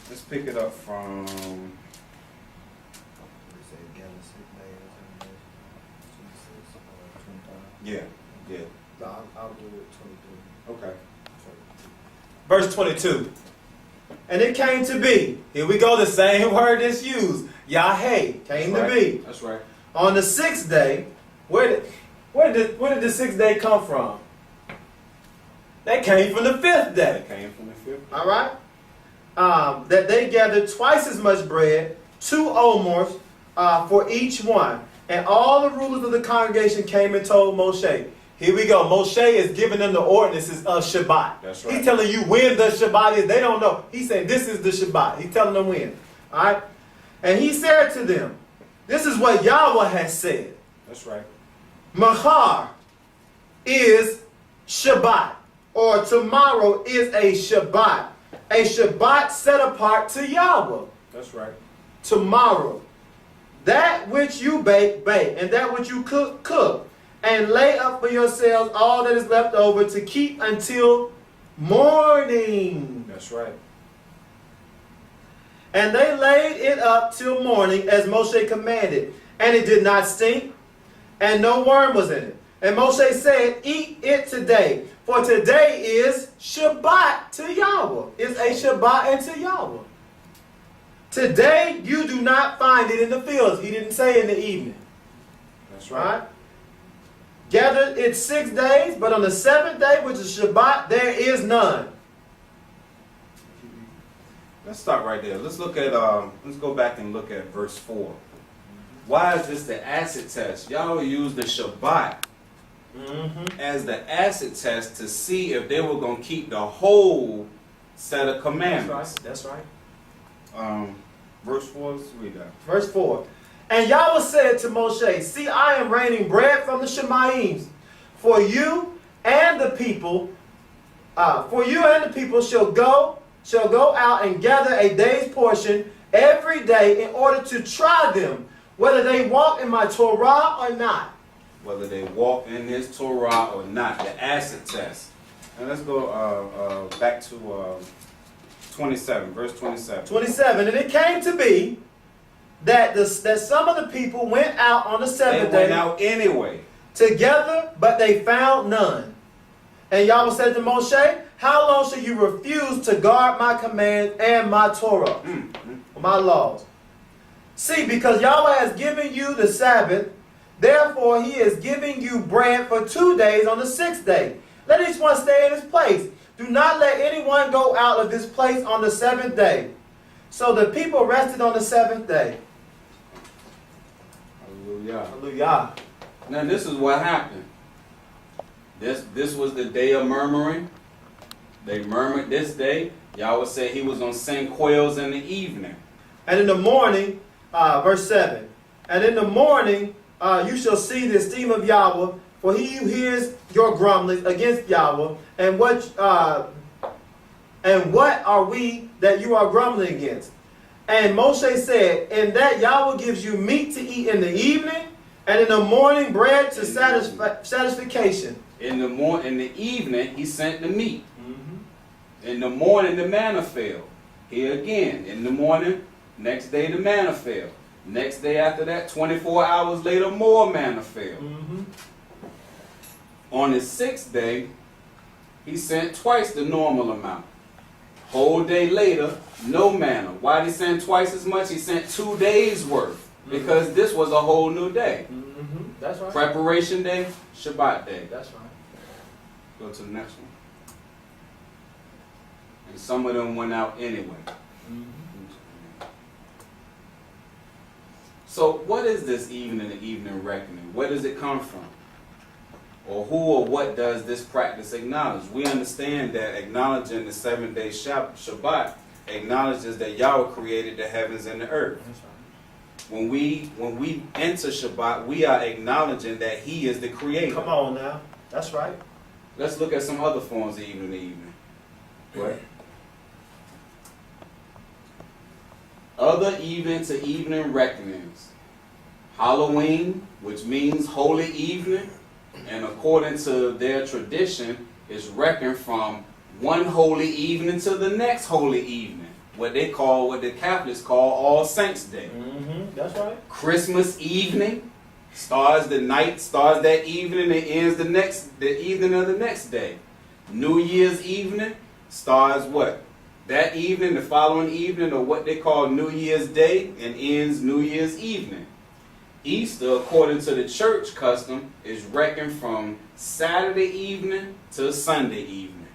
Let's pick it up from. Yeah, yeah. I'll do it 23. Okay. Verse 22. And it came to be. Here we go, the same word that's used. Yahweh came to be. That's right. On the sixth day, where did the sixth day come from? That came from the fifth day. That came from the fifth. All right? That they gathered twice as much bread, 2 omers for each one. And all the rulers of the congregation came and told Moshe. Here we go. Moshe is giving them the ordinances of Shabbat. That's right. He's telling you when the Shabbat is. They don't know. He's saying this is the Shabbat. He's telling them when. All right? And he said to them, this is what Yahweh has said. That's right. Mahar is Shabbat, or tomorrow is a Shabbat. A Shabbat set apart to Yahweh. That's right. Tomorrow. That which you bake, bake. And that which you cook, cook. And lay up for yourselves all that is left over to keep until morning. That's right. And they laid it up till morning as Moshe commanded. And it did not stink, and no worm was in it. And Moshe said, eat it today, for today is Shabbat to Yahweh. It's a Shabbat unto Yahweh. Today you do not find it in the fields. He didn't say in the evening. That's right. Right? Gathered it 6 days, but on the seventh day, which is Shabbat, there is none. Let's stop right there. Let's look at let's go back and look at verse 4. Why is this the acid test? Y'all use the Shabbat as the acid test to see if they were going to keep the whole set of commandments. That's right. Verse 4, let's read that. Verse 4. And Yahweh said to Moshe, see, I am raining bread from the Shemaims for you and the people. Shall go out and gather a day's portion every day in order to try them, whether they walk in my Torah or not. Whether they walk in this Torah or not, the acid test. And let's go back to 27, verse 27. 27. And it came to be that some of the people went out on the seventh They day went out anyway. together, but they found none. And Yahweh said to Moshe, how long shall you refuse to guard my commands and my Torah, my laws? See, because Yahweh has given you the Sabbath, therefore he is giving you bread for 2 days on the sixth day. Let each one stay in his place. Do not let anyone go out of this place on the seventh day. So the people rested on the seventh day. Hallelujah. Hallelujah. Now this is what happened. This was the day of murmuring. They murmured this day. Yahweh said he was going to send quails in the evening. And in the morning, verse 7. And in the morning you shall see the esteem of Yahweh, for he who hears your grumblings against Yahweh. And what are we that you are grumbling against? And Moshe said, in that Yahweh gives you meat to eat in the evening, and in the morning bread to satisfaction. In the evening, he sent the meat. In the morning, the manna fell. Here again, in the morning, next day the manna fell. Next day after that, 24 hours later, more manna fell. On the sixth day, he sent twice the normal amount. Whole day later, no manna. Why did he send twice as much? He sent 2 days worth. Because this was a whole new day. That's right. Preparation day, Shabbat day. That's right. Go to the next one. And some of them went out anyway. So what is this evening reckoning? Where does it come from? Or who or what does this practice acknowledge? We understand that acknowledging the 7-day Shabbat acknowledges that Yahweh created the heavens and the earth. That's right. When we enter Shabbat, we are acknowledging that he is the creator. Come on now. That's right. Let's look at some other forms of evening. Right? Other evening to evening reckonings. Halloween, which means holy evening, and according to their tradition, is reckoned from one holy evening to the next holy evening. what the Catholics call All Saints Day. That's right. Christmas evening starts that evening and ends the evening of the next day. New Year's evening starts what? That evening, the following evening, or what they call New Year's Day, and ends New Year's evening. Easter, according to the church custom, is reckoned from Saturday evening to Sunday evening.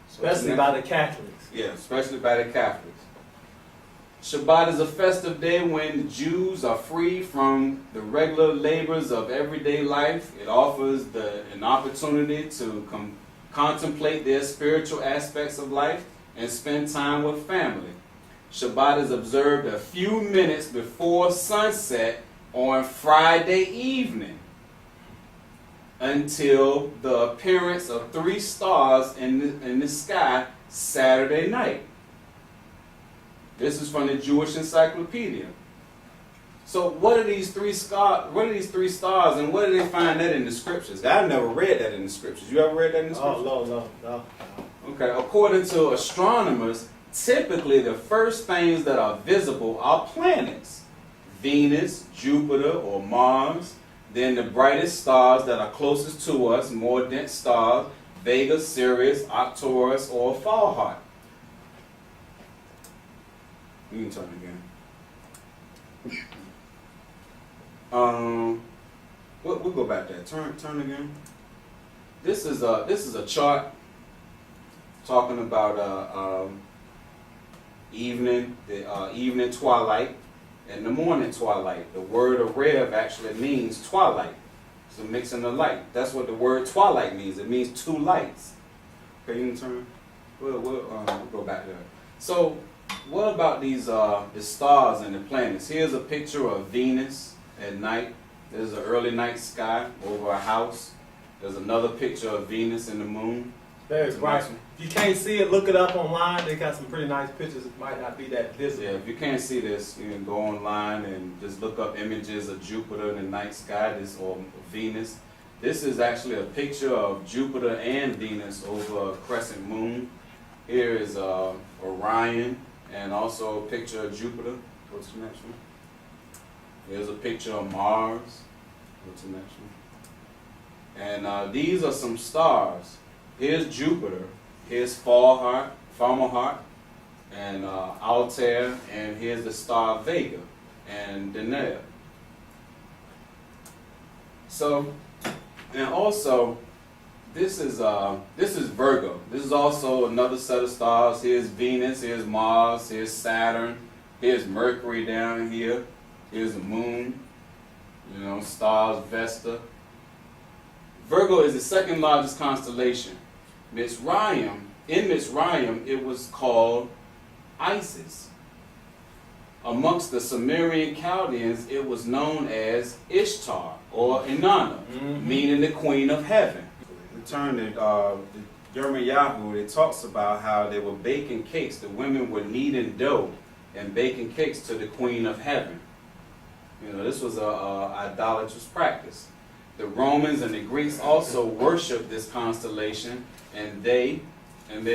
Especially by the Catholics. Yeah, especially by the Catholics. Shabbat is a festive day when the Jews are free from the regular labors of everyday life. It offers an opportunity to contemplate their spiritual aspects of life and spend time with family. Shabbat is observed a few minutes before sunset on Friday evening until the appearance of 3 stars in the sky Saturday night. This is from the Jewish Encyclopedia. So what are these 3 stars? What are these 3 stars, and where do they find that in the scriptures? I've never read that in the scriptures. You ever read that in the scriptures? No. Okay, according to astronomers, typically the first things that are visible are planets. Venus, Jupiter, or Mars. Then the brightest stars that are closest to us, more dense stars, Vega, Sirius, Arcturus, or Falhart. You can turn again. We'll go back there. Turn again. This is a chart talking about evening twilight and the morning twilight. The word Arev actually means twilight. It's a mixing of light. That's what the word twilight means. It means 2 lights. Okay, you can turn. We'll go back there. So, what about these the stars and the planets? Here's a picture of Venus at night. There's an early night sky over a house. There's another picture of Venus and the moon. Very bright. If you can't see it, look it up online. They got some pretty nice pictures. It might not be that visible. Yeah, if you can't see this, you can go online and just look up images of Jupiter in the night sky, or Venus. This is actually a picture of Jupiter and Venus over a crescent moon. Here is Orion, and also a picture of Jupiter. Go to the next one. Here's a picture of Mars. Go to the next one. And these are some stars. Here's Jupiter. Here's Fomalhaut, and Altair, and here's the star Vega, and Deneb. So, and also, this is Virgo. This is also another set of stars. Here's Venus. Here's Mars. Here's Saturn. Here's Mercury down here. Here's the moon. You know, stars Vesta. Virgo is the second largest constellation. In Mitzrayim, it was called Isis. Amongst the Sumerian Chaldeans, it was known as Ishtar or Inanna, meaning the Queen of Heaven. Return to the Yirmiyahu, it talks about how they were baking cakes. The women were kneading dough and baking cakes to the Queen of Heaven. You know, this was a idolatrous practice. The Romans and the Greeks also worshiped this constellation, and they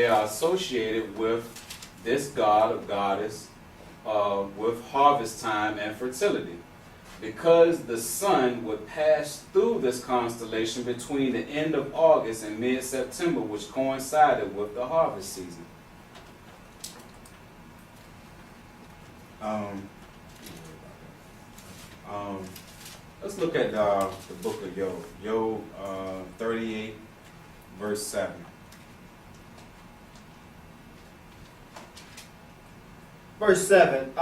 are associated with this god or goddess with harvest time and fertility. Because the sun would pass through this constellation between the end of August and mid-September, which coincided with the harvest season. Let's look at the book of Job. Job 38, verse 7. Verse 7.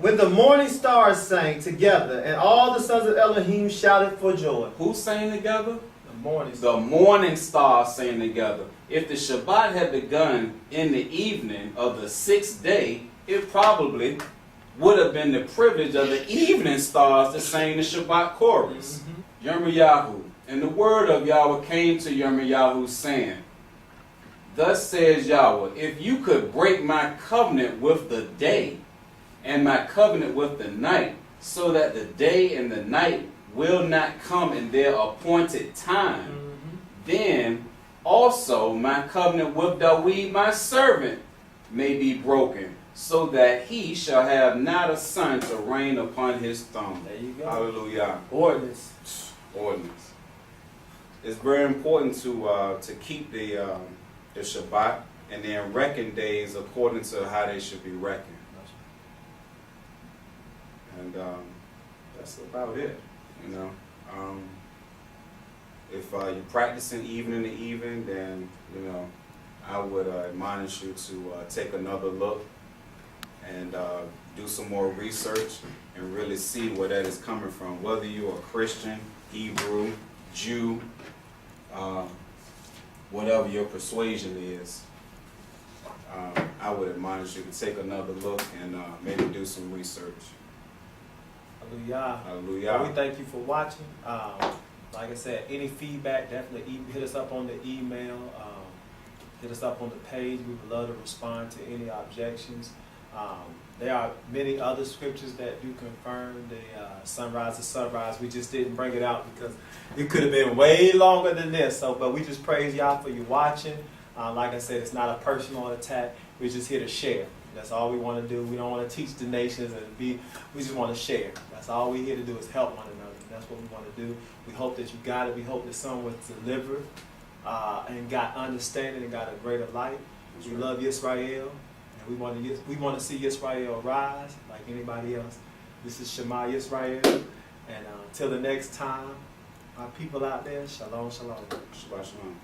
When the morning stars sang together, and all the sons of Elohim shouted for joy. Who sang together? The morning stars. The morning stars sang together. If the Shabbat had begun in the evening of the 6th day, it probably would have been the privilege of the evening stars to sing the Shabbat chorus. Yirmiyahu. And the word of Yahweh came to Yirmiyahu saying, Thus says Yahweh, if you could break my covenant with the day and my covenant with the night, so that the day and the night will not come in their appointed time, then also my covenant with Dawid my servant may be broken, so that he shall have not a son to reign upon his throne. There you go. Hallelujah. Ordinance. Ordinance. It's very important to keep the Shabbat and then reckon days according to how they should be reckoned. And that's about it. You know, if you're practicing even in the evening, then you know I would admonish you to take another look and do some more research and really see where that is coming from. Whether you're a Christian, Hebrew, Jew, whatever your persuasion is, I would admonish you to take another look and maybe do some research. Hallelujah. Hallelujah. Well, we thank you for watching. Like I said, any feedback, definitely hit us up on the email. Hit us up on the page. We would love to respond to any objections. There are many other scriptures that do confirm the sunrise to sunrise. We just didn't bring it out because it could have been way longer than this. So, but we just praise y'all for you watching. Like I said, it's not a personal attack. We're just here to share. That's all we want to do. We don't want to teach the nations we just want to share. That's all we're here to do is help one another. That's what we want to do. We hope that you got it. We hope that someone was delivered and got understanding and got a greater light. We love Yisrael, and we want to see Yisrael rise like anybody else. This is Shema Yisrael, and until the next time, our people out there, shalom, shalom. Shabbat shalom.